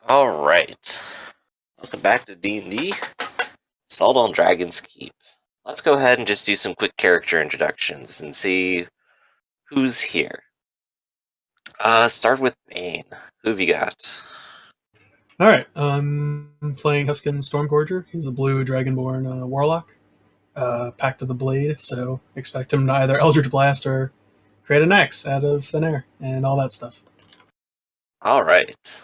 All right. Welcome back to D&D. Assault on Dragon's Keep. Let's go ahead and just do some quick character introductions and see who's here. Start with Bane. Who have you got? Alright, I'm playing Huskin Stormgorger. He's a blue dragonborn warlock. Pact of the Blade, so expect him to either Eldritch Blast or create an axe out of thin air and all that stuff. All right.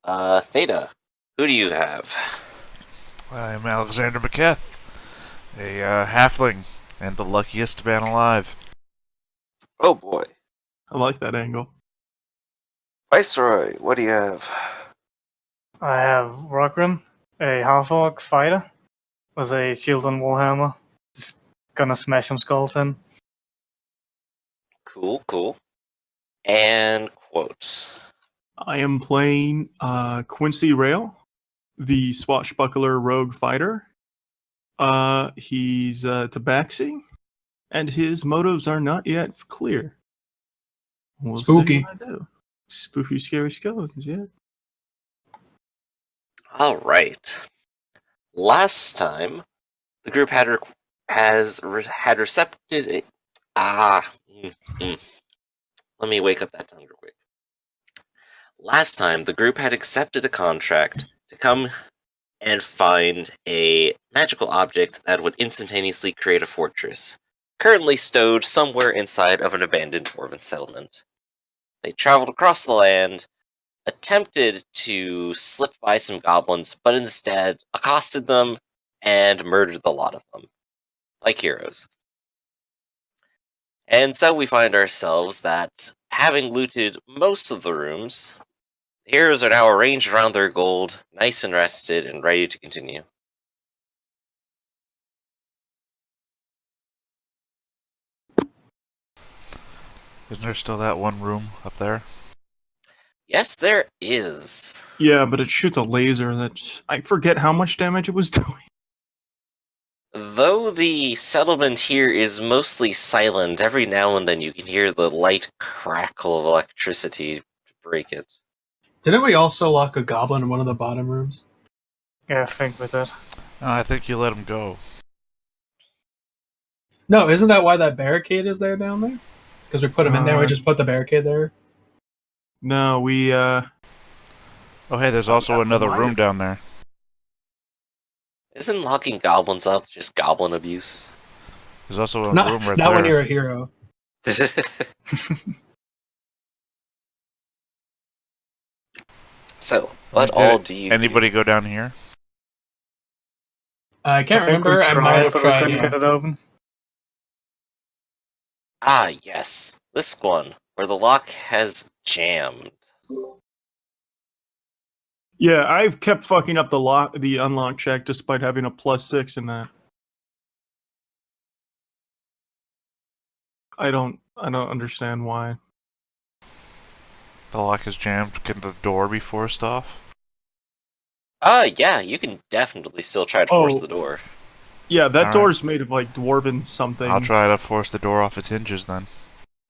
Theta. Who do you have? I'm Alexander McKeth, a halfling, and the luckiest man alive. Oh boy. I like that angle. Viceroy, what do you have? I have Rockrim, a half-orc fighter with a shield and warhammer. Just gonna smash some skulls in. Cool. And quote. I am playing Quincy Rail, the swashbuckler rogue fighter. He's Tabaxi, and his motives are not yet clear. We'll Spooky. see what I do. Spooky, scary skeletons, yeah. All right. Last time, the group had recepted. Let me wake up that tongue real quick. Last time, the group had accepted a contract to come and find a magical object that would instantaneously create a fortress, currently stowed somewhere inside of an abandoned dwarven settlement. They traveled across the land, attempted to slip by some goblins, but instead accosted them and murdered the lot of them, like heroes. And so we find ourselves that, having looted most of the rooms, the heroes are now arranged around their gold, nice and rested, and ready to continue. Isn't there still that one room up there? Yes, there is. Yeah, but it shoots a laser I forget how much damage it was doing. Though the settlement here is mostly silent, every now and then you can hear the light crackle of electricity to break it. Didn't we also lock a goblin in one of the bottom rooms? Yeah, I think with that. I think you let him go. No, isn't that why that barricade is there down there? Because we put him in there, we just put the barricade there? No, we, Oh, hey, there's also another room down there. Isn't locking goblins up just goblin abuse? There's also a room right Not there. when you're a hero. So, what all do you Anybody do? go down here? I can't I think remember, we I might have but we tried, couldn't yeah. get it open. Ah, yes. This one, where the lock has jammed. yeah, I've kept fucking up the unlock check despite having a +6 in that. I don't understand why. The lock is jammed. Can the door be forced off? Yeah, you can definitely still try to force the door. Yeah, that Alright. door's made of like dwarven something. I'll try to force the door off its hinges then.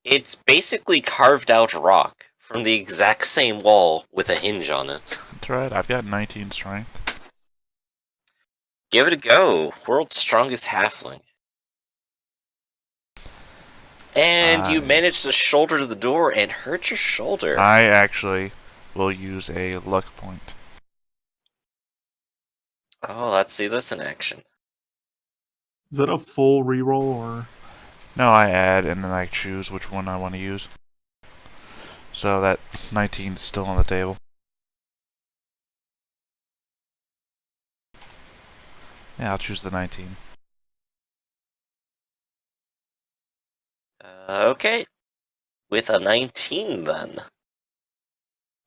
It's basically carved out rock from the exact same wall with a hinge on it. That's right, I've got 19 strength. Give it a go. World's strongest halfling. And you managed to shoulder the door and hurt your shoulder. I actually will use a luck point. Oh, let's see this in action. Is that a full reroll or? No, I add and then I choose which one I want to use. So that 19 is still on the table. Yeah, I'll choose the 19. Okay. With a 19 then.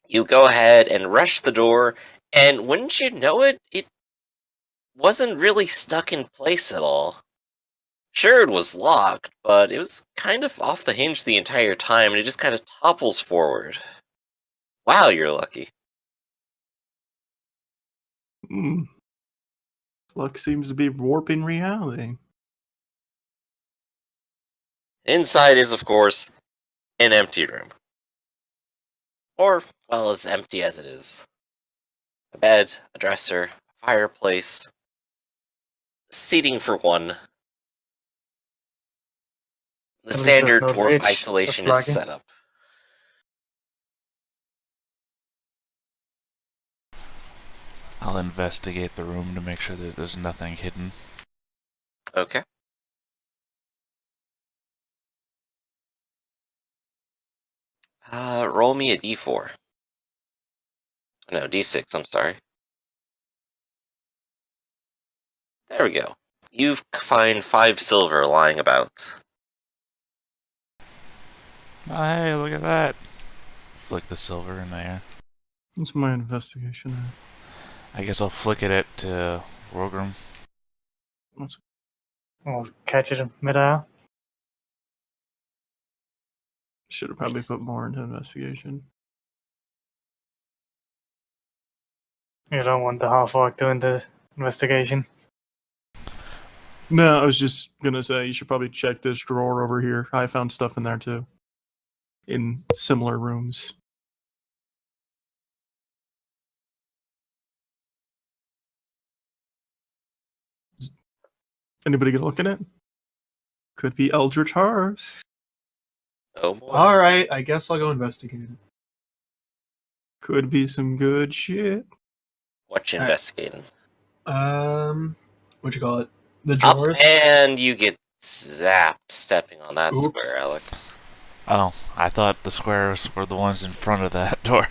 You go ahead and rush the door, and wouldn't you know it, it wasn't really stuck in place at all. Sure, it was locked, but it was kind of off the hinge the entire time, and it just kind of topples forward. Wow, you're lucky. Luck seems to be warping reality. Inside is, of course, an empty room. Or, well, as empty as it is. A bed, a dresser, a fireplace, seating for one. The least there's standard no dwarf rich, isolation that's is lacking. set up. I'll investigate the room to make sure that there's nothing hidden. Okay. Roll me a d4. No, d6, I'm sorry. There we go. You find 5 silver lying about. Oh, hey, look at that. Flick the silver in there. What's my investigation at? I guess I'll flick it at Rogrim. We'll catch it in midair. Should have probably Nice. put more into investigation. You don't want the half-orc doing the investigation. No, I was just gonna say you should probably check this drawer over here. I found stuff in there too. In similar rooms. Anybody gonna look at it? Could be Eldritch Horrors. Oh boy. All right, I guess I'll go investigate it. Could be some good shit. What you Alright. investigating? What'd you call it? The Up, drawers. and you get zapped stepping on that Oops. square, Alex. Oh, I thought the squares were the ones in front of that door.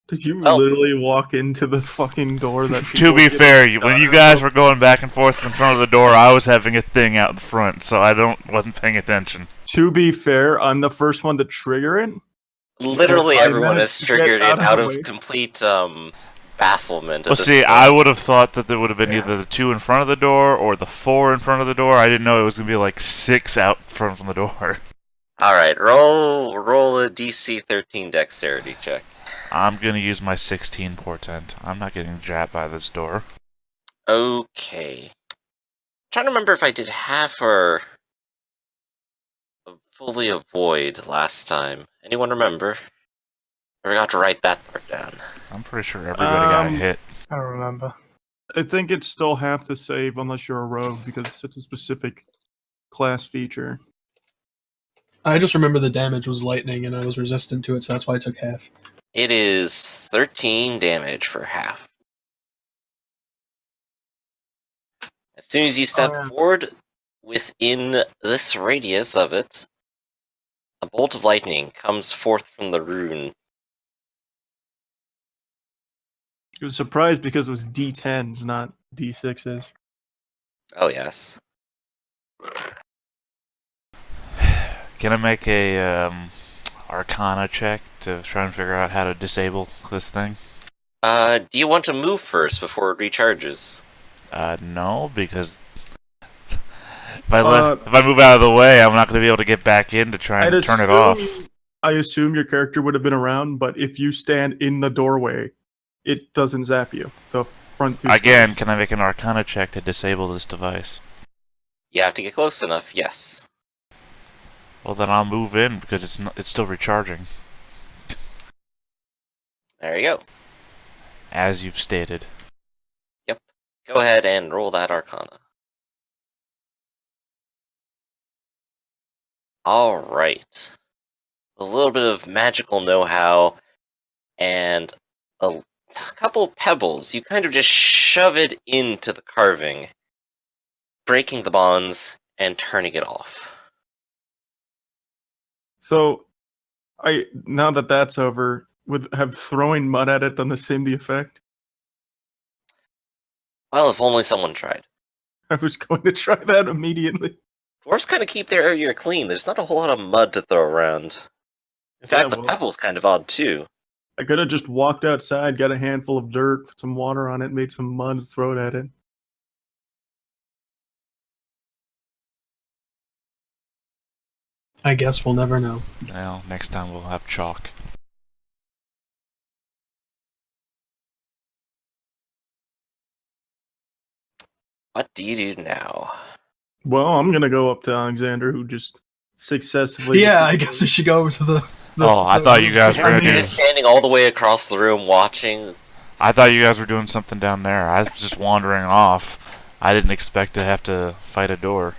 Did you Oh. literally walk into the fucking door that To people be get fair, shot when you at? guys were going back and forth in front of the door, I was having a thing out in front, so I wasn't paying attention. To be fair, I'm the first one to trigger it. Literally 5 everyone minutes has to get triggered it out of out the of way. complete bafflement. Well, at this see, point. I would have thought that there would have been Yeah. either the 2 in front of the door or the 4 in front of the door. I didn't know it was going to be like 6 out front from the door. Alright, roll a DC 13 dexterity check. I'm going to use my 16 portent. I'm not getting jabbed by this door. Okay. Trying to remember if I did half or fully avoid last time. Anyone remember? I forgot to write that part down. I'm pretty sure everybody got hit. I don't remember. I think it's still have to save unless you're a rogue because it's a specific class feature. I just remember the damage was lightning, and I was resistant to it, so that's why I took half. It is 13 damage for half. As soon as you step forward within this radius of it, a bolt of lightning comes forth from the rune. I was surprised because it was D10s, not D6s. Oh, yes. Can I make a Arcana check to try and figure out how to disable this thing? Do you want to move first before it recharges? No, because if I move out of the way, I'm not going to be able to get back in to try and turn it off. I assume your character would have been around, but if you stand in the doorway, it doesn't zap you. The front two Again, can I make an Arcana check to disable this device? You have to get close enough, yes. Well, then I'll move in because it's still recharging, There you go. as you've stated. Go ahead and roll that Arcana. Alright. A little bit of magical know-how and a couple pebbles. You kind of just shove it into the carving, breaking the bonds and turning it off. So, now that that's over, have throwing mud at it done the effect? Well, if only someone tried. I was going to try that immediately. Dwarves kind of keep their area clean. There's not a whole lot of mud to throw around. In fact, the well, pebble's kind of odd, too. I could have just walked outside, got a handful of dirt, put some water on it, made some mud, throw it at it. I guess we'll never know. Well, next time we'll have chalk. What do you do now? Well, I'm gonna go up to Alexander, who just successfully. Yeah, I guess we should go over to the I thought you guys were You're gonna just standing all the way across the room watching. I thought you guys were doing something down there. I was just wandering off. I didn't expect to have to fight a door.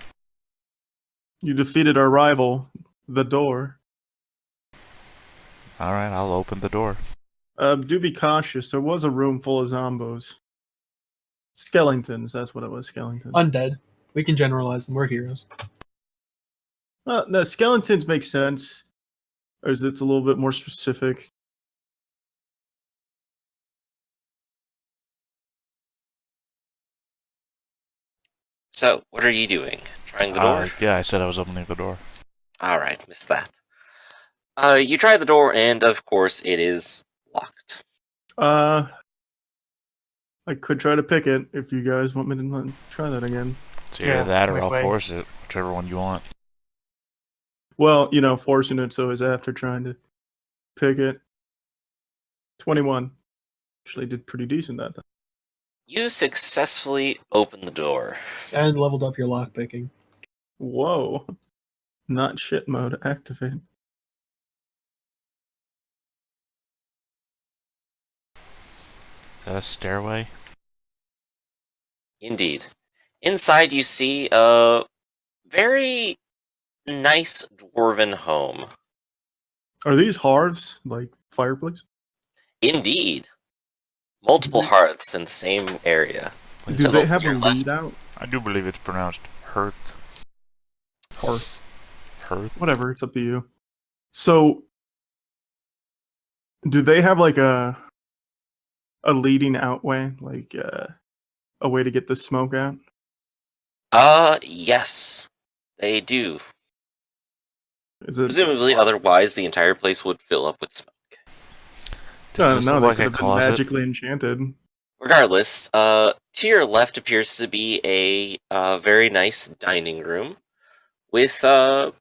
You defeated our rival, the door. Alright, I'll open the door. Do be cautious. There was a room full of zombos. Skeletons, that's what it was, skeletons. Undead. We can generalize them. We're heroes. No, skeletons make sense. Or is it a little bit more specific? So, what are you doing? Trying the door? Yeah, I said I was opening the door. Alright, missed that. You try the door, and of course, it is locked. I could try to pick it if you guys want me to try that again. It's either that or I'll force it, whichever one you want. Well, forcing it so is after trying to pick it. 21. Actually did pretty decent that time. You successfully open the door. And leveled up your lockpicking. Whoa. Not shit mode activate. Is that a stairway? Indeed. Inside you see a very nice dwarven home. Are these hearths like fireplace? Indeed. Multiple hearths in the same area. Do they have a lead out? I do believe it's pronounced hearth. Hearth. Hearth? Whatever, it's up to you. So, do they have like a leading out way? Like a way to get the smoke out? Yes. They do. Is it... Presumably, otherwise the entire place would fill up with smoke. No, Does this they look like could a have been closet? magically enchanted. Regardless, to your left appears to be a very nice dining room with a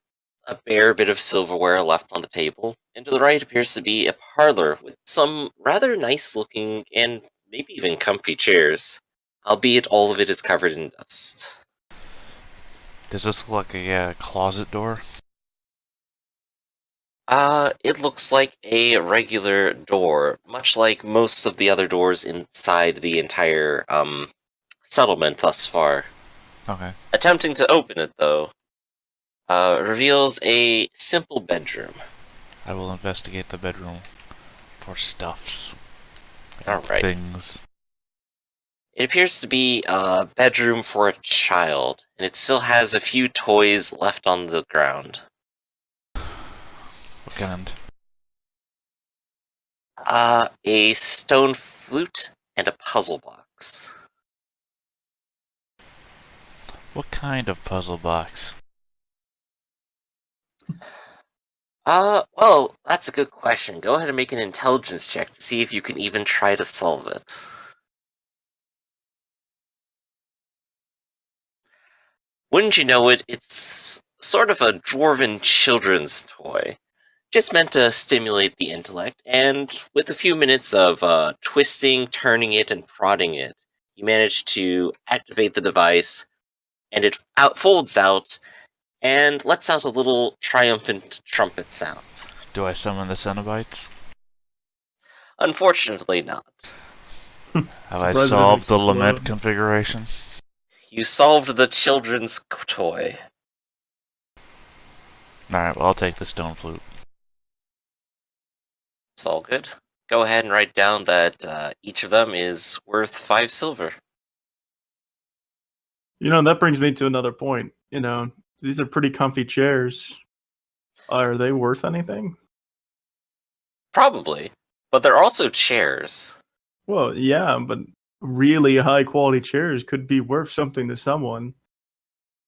bare bit of silverware left on the table. And to the right appears to be a parlor with some rather nice looking and maybe even comfy chairs, albeit all of it is covered in dust. Does this look like a closet door? It looks like a regular door, much like most of the other doors inside the entire, settlement thus far. Okay. Attempting to open it, though, reveals a simple bedroom. I will investigate the bedroom for stuffs. Alright. Things. It appears to be a bedroom for a child, and it still has a few toys left on the ground. What kind? A stone flute and a puzzle box. What kind of puzzle box? Well, that's a good question. Go ahead and make an intelligence check to see if you can even try to solve it. Wouldn't you know it, it's sort of a dwarven children's toy. Just meant to stimulate the intellect, and with a few minutes of twisting, turning it, and prodding it, you manage to activate the device, and it folds out, and lets out a little triumphant trumpet sound. Do I summon the Cenobites? Unfortunately not. Have I solved the lament configuration? You solved the children's toy. Alright, well I'll take the stone flute. It's all good. Go ahead and write down that each of them is worth 5 silver. That brings me to another point. These are pretty comfy chairs. Are they worth anything? Probably. But they're also chairs. Well, yeah, but really high quality chairs could be worth something to someone.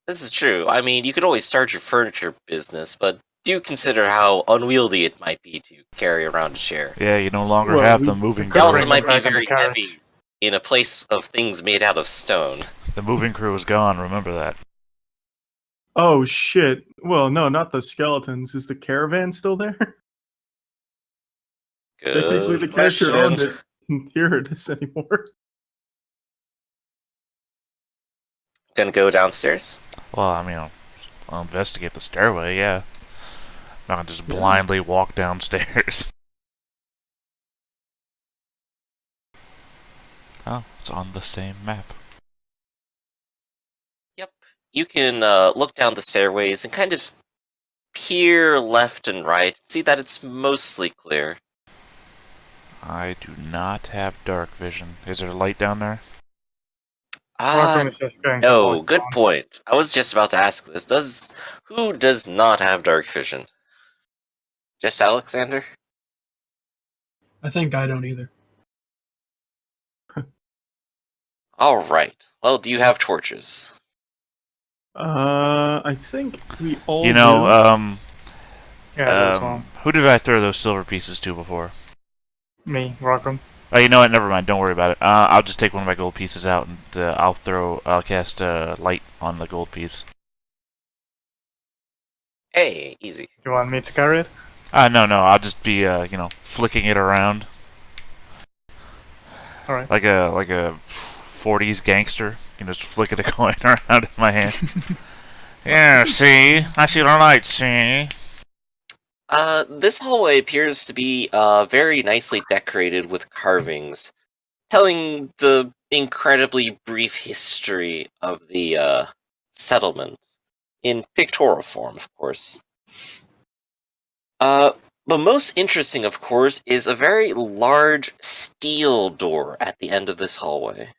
This is true. I mean, you could always start your furniture business, but do consider how unwieldy it might be to carry around a chair. Yeah, you no longer have the moving It crew. also might be very heavy in a place of things made out of stone. The moving crew is gone, remember that. Oh shit. Well, no, not the skeletons. Is the caravan still there? Technically the character owned it. Here it is anymore. Gonna go downstairs? Well, I mean, I'll investigate the stairway, yeah. I'm not gonna just blindly walk downstairs. Oh, it's on the same map. Yep. You can look down the stairways and kind of peer left and right, see that it's mostly clear. I do not have dark vision. Is there a light down there? Rockram is just going to No, walk good down. point. I was just about to ask this. Who does not have dark vision? Just Alexander? I think I don't either. Alright. Well, do you have torches? I think we all You know, do. Yeah, there's one. who did I throw those silver pieces to before? Me, Rockram. Oh, you know what? Never mind. Don't worry about it. I'll just take one of my gold pieces out and I'll cast light on the gold piece. Hey, easy. You want me to carry it? No. I'll just be flicking it around. All right. Like a 40s gangster. Just flicking a coin around in my hand. Yeah, see? I see the light, see? This hallway appears to be very nicely decorated with carvings, telling the incredibly brief history of the settlement, in pictorial form, of course. But most interesting, of course, is a very large steel door at the end of this hallway.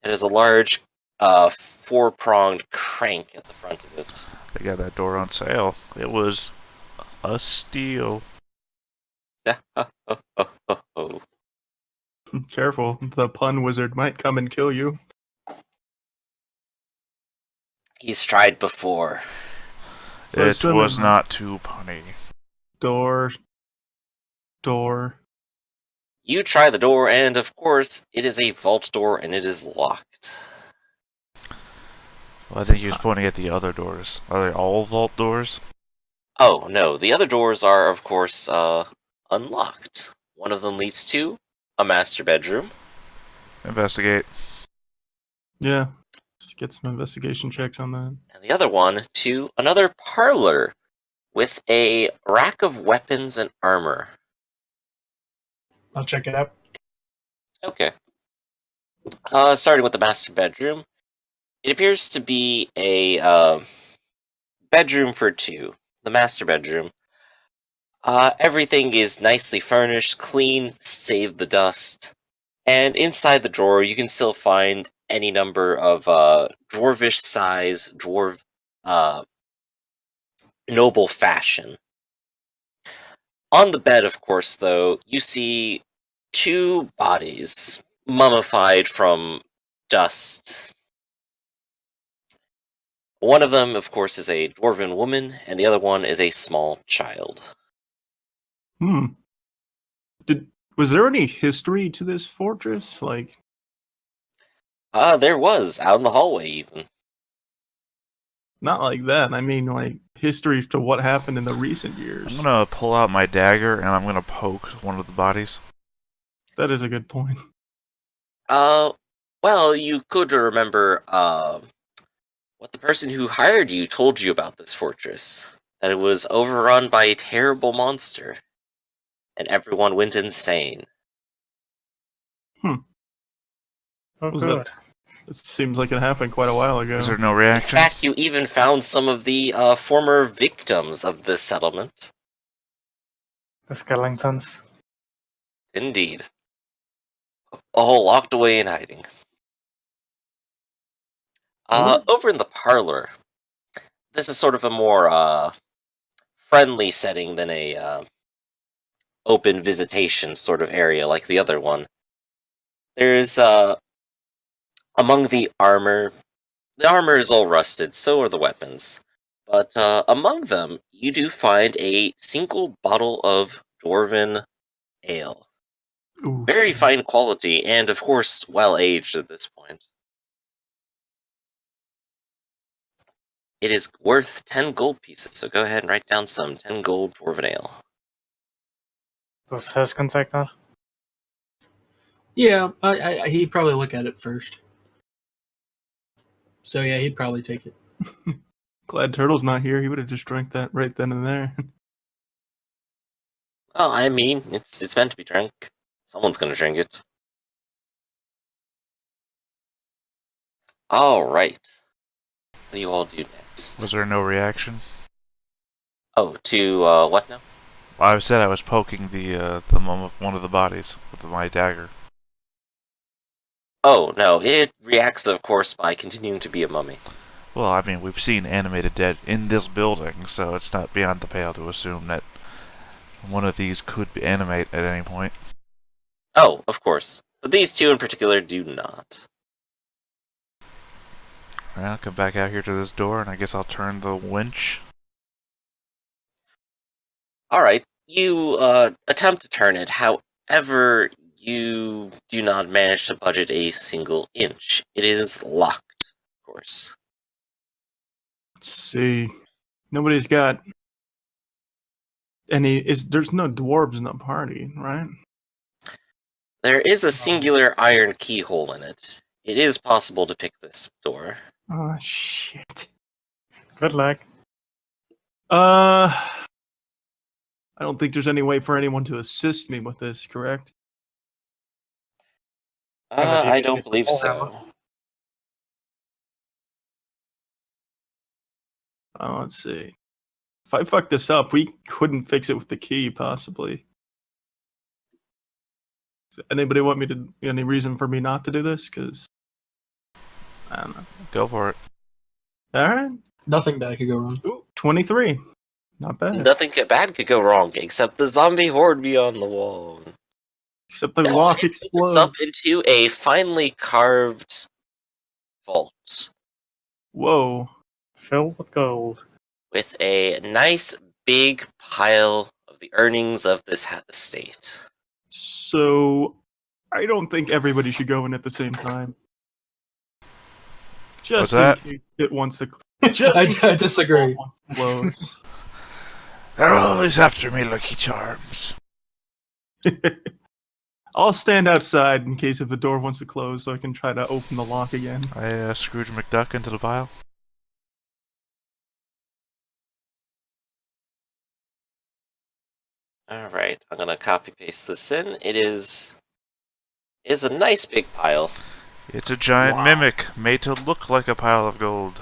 It has a large, four-pronged crank at the front of it. They got that door on sale. It was a steal. Careful, the pun wizard might come and kill you. He's tried before. So I It assume was it- not too punny. Door. You try the door, and of course, it is a vault door, and it is locked. Well, I think he was pointing at the other doors. Are they all vault doors? Oh, no, the other doors are, of course, unlocked. One of them leads to a master bedroom. Investigate. Yeah. Let's get some investigation checks on that. And the other one to another parlor with a rack of weapons and armor. I'll check it out. Okay. Starting with the master bedroom. It appears to be a bedroom for two. The master bedroom. Everything is nicely furnished, clean, save the dust. And inside the drawer, you can still find any number of dwarvish size, noble fashion. On the bed, of course, though, you see two bodies, mummified from dust. One of them, of course, is a dwarven woman, and the other one is a small child. Was there any history to this fortress? Like, There was, out in the hallway, even. not like that. I mean, like, history to what happened in the recent years. I'm gonna pull out my dagger and I'm gonna poke one of the bodies. That is a good point. Well, you could remember, what the person who hired you told you about this fortress. That it was overrun by a terrible monster. And everyone went insane. Oh, Was good. that- It seems like it happened quite a while ago. Is there no In reaction? fact, you even found some of the former victims of this settlement. The skeletons. Indeed. All locked away in hiding. Over in the parlor, this is sort of a more friendly setting than a open visitation sort of area like the other one. There's among the armor is all rusted, so are the weapons. But among them, you do find a single bottle of dwarven ale. Ooh, Very fine quality, and of course, well aged at this point. It is worth 10 gold pieces, so go ahead and write down some 10 gold dwarven ale. Does Heskin take that? Yeah, he'd probably look at it first. So yeah, he'd probably take it. Glad Turtle's not here. He would have just drank that right then and there. Oh, I mean, it's meant to be drank. Someone's gonna drink it. Alright. What do you all do next? Was there no reaction? Oh, to, what now? I said I was poking the one of the bodies with my dagger. Oh, no, it reacts, of course, by continuing to be a mummy. Well, I mean, we've seen animated dead in this building, so it's not beyond the pale to assume that one of these could be animate at any point. Oh, of course. But these two in particular do not. Alright, I'll come back out here to this door, and I guess I'll turn the winch. Alright, you, attempt to turn it, however, you do not manage to budget a single inch. It is locked, of course. Let's see. Nobody's got any. There's no dwarves in the party, right? There is a singular iron keyhole in it. It is possible to pick this door. Oh shit. Good luck. I don't think there's any way for anyone to assist me with this, correct? I don't believe so. Let's see. If I fuck this up, we couldn't fix it with the key, possibly. Anybody want me to? Any reason for me not to do this? Because I don't know. Go for it. All right. Nothing bad could go wrong. Ooh, 23. Not bad. Nothing bad could go wrong, except the zombie horde beyond the wall. Except the No, lock it opens explodes. up into a finely carved vault Whoa. Filled with gold. with a nice big pile of the earnings of this estate. So, I don't think everybody should go in at the same time. Just What's in case it wants to. I Just disagree. wants to close. They're always after me, Lucky Charms. I'll stand outside in case if the door wants to close, so I can try to open the lock again. I Scrooge McDuck into the pile. Alright, I'm gonna copy paste this in. It is a nice big pile. It's a giant Wow. mimic made to look like a pile of gold.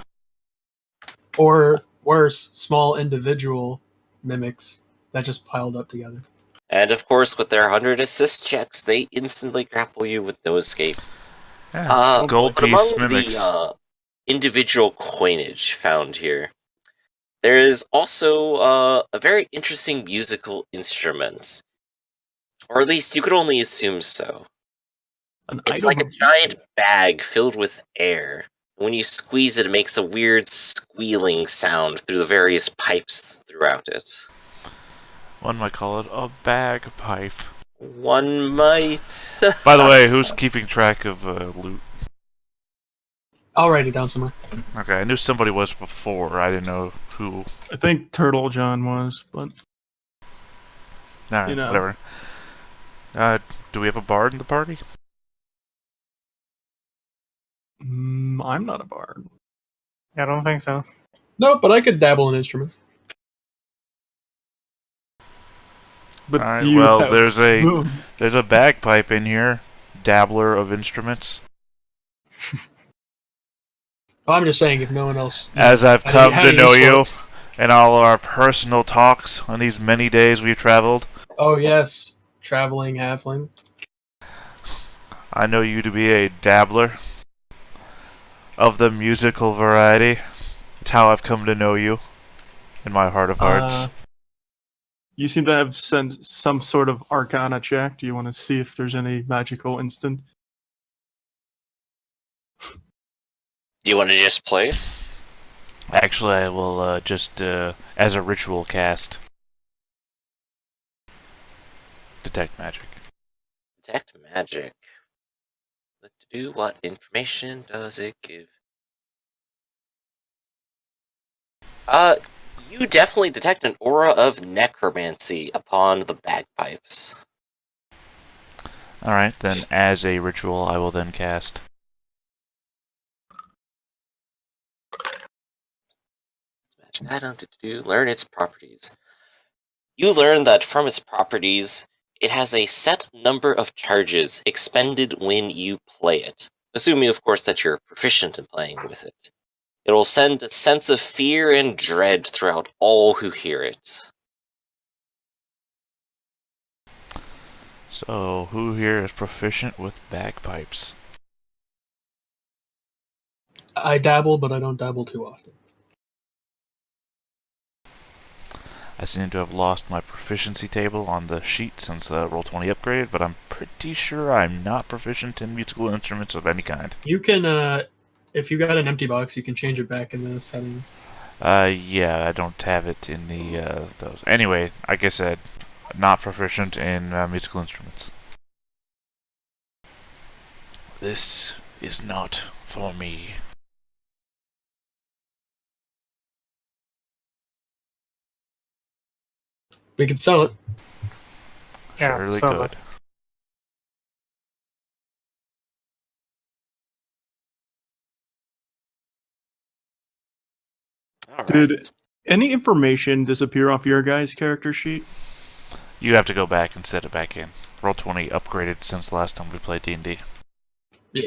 Or worse, small individual mimics that just piled up together. And of course, with their 100 assist checks, they instantly grapple you with no escape. Yeah, gold But piece among mimics. the individual coinage found here, there is also a very interesting musical instrument. Or at least you could only assume so. An It's item like a of- giant bag filled with air. When you squeeze it, it makes a weird squealing sound through the various pipes throughout it. One might call it a bagpipe. One might. By the way, who's keeping track of loot? I'll write it down somewhere. Okay, I knew somebody was before. I didn't know who. I think Turtle John was, but Nah, You know. whatever. Do we have a bard in the party? I'm not a bard. I don't think so. No, but I could dabble in instruments. But Alright, do you well, have there's a bagpipe in here. Dabbler of instruments. I'm just saying, if no one else. As I've How come do to you know spell you it? in all our personal talks on these many days we've traveled, Oh, yes. Traveling halfling. I know you to be a dabbler of the musical variety. It's how I've come to know you in my heart of hearts. You seem to have sent some sort of arcana check. Do you want to see if there's any magical instant? Do you want to just play? Actually, I will just, as a ritual cast, detect magic. Detect magic. Do what information does it give? You definitely detect an aura of necromancy upon the bagpipes. Alright, then as a ritual, I will then cast. Learn its properties. You learn that from its properties, it has a set number of charges expended when you play it, assuming, of course, that you're proficient in playing with it. It will send a sense of fear and dread throughout all who hear it. So, who here is proficient with bagpipes? I dabble, but I don't dabble too often. I seem to have lost my proficiency table on the sheet since Roll20 upgraded, but I'm pretty sure I'm not proficient in musical instruments of any kind. You can, if you got an empty box, you can change it back in the settings. Yeah, I don't have it in the, those. Anyway, like I said, not proficient in musical instruments. This is not for me. We could sell it. Yeah, Surely so could. All Did right. any information disappear off your guys' character sheet? You have to go back and set it back in. Roll20 upgraded since the last time we played D&D.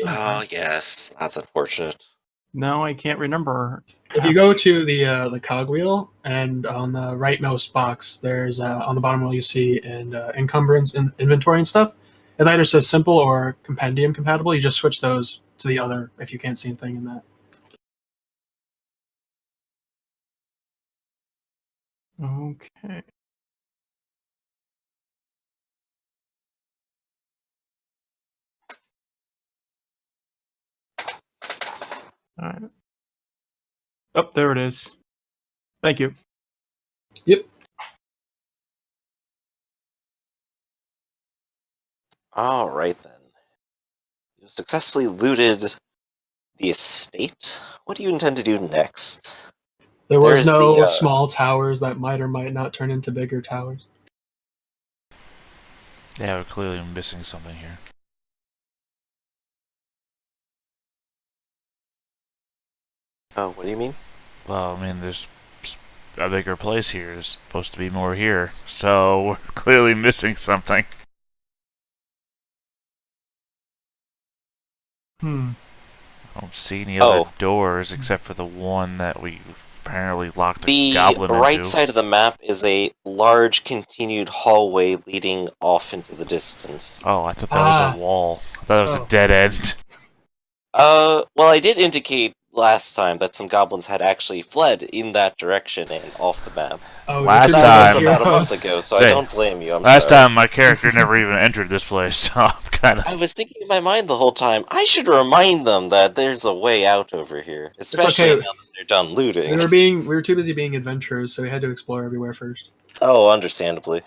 Oh, yes. That's unfortunate. No, I can't remember. If you go to the cogwheel and on the rightmost box, there's on the bottom wheel you see and encumbrance and inventory and stuff. It either says simple or compendium compatible. You just switch those to the other if you can't see anything in that. Okay. All right. Oh, there it is. Thank you. Yep. All right, then. You successfully looted the estate. What do you intend to do next? There was There's no the, small towers that might or might not turn into bigger towers. Yeah, we're clearly missing something here. Oh, what do you mean? Well, I mean, there's a bigger place here. There's supposed to be more here. So, we're clearly missing something. Hmm. I don't see any other Oh. doors except for the one that we apparently locked a The goblin right into. side of the map is a large continued hallway leading off into the distance. Oh, I thought that was Ah. a wall. I thought it was Oh. a dead end. Well, I did indicate last time that some goblins had actually fled in that direction and off the map. Oh, Last you're That time- was about a month heroes. ago, so Say, I don't blame you. I'm Last sorry. time, my character never even entered this place, so I'm kind of... I was thinking in my mind the whole time, I should remind them that there's a way out over here. Especially okay. now that they're done looting. We were too busy being adventurers, so we had to explore everywhere first. Oh, understandably.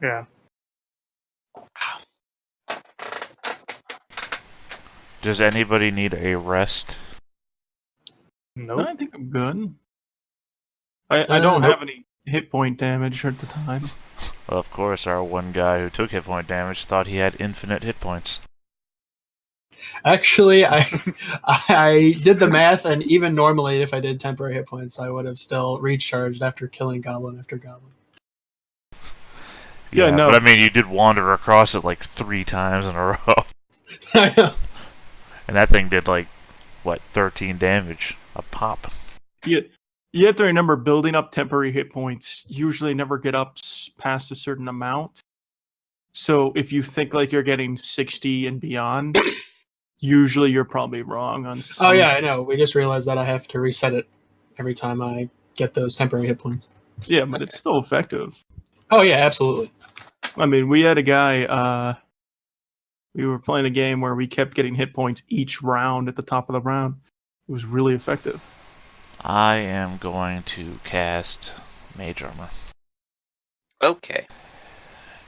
yeah. Does anybody need a rest? Nope. I think I'm good. I don't Nope. have any hit point damage at the time. Well, of course, our one guy who took hit point damage thought he had infinite hit points. Actually, I did the math, and even normally, if I did temporary hit points, I would have still recharged after killing goblin after goblin. Yeah, no. But I mean, you did wander across it like 3 times in a row. I know. And that thing did like, what, 13 damage a pop. You have to remember, building up temporary hit points usually never get up past a certain amount. So if you think like you're getting 60 and beyond, usually you're probably wrong on some. Oh yeah, I know. We just realized that I have to reset it every time I get those temporary hit points. Yeah, but it's still effective. Oh yeah, absolutely. I mean, we had a guy, we were playing a game where we kept getting hit points each round at the top of the round. It was really effective. I am going to cast Mage Armor. Okay.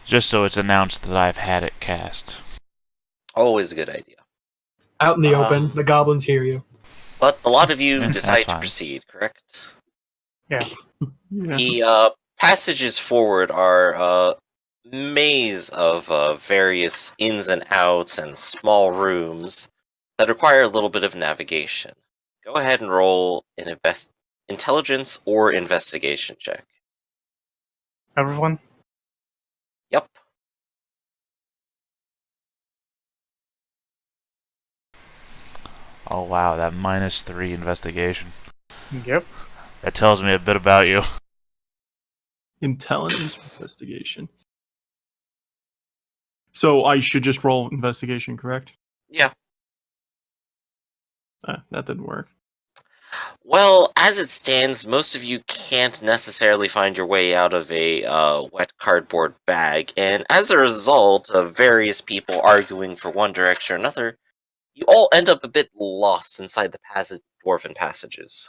Just so it's announced that I've had it cast. Always a good idea. Out in the open, the goblins hear you. But a lot of you That's decide to fine. proceed, correct? Yeah. The passages forward are a maze of various ins and outs and small rooms that require a little bit of navigation. Go ahead and roll an intelligence or investigation check. Everyone? Yep. Oh wow, that -3 investigation. Yep. That tells me a bit about you. Intelligence investigation. So I should just roll investigation, correct? Yeah. That didn't work. Well, as it stands, most of you can't necessarily find your way out of a wet cardboard bag, and as a result of various people arguing for one direction or another, you all end up a bit lost inside the dwarven passages.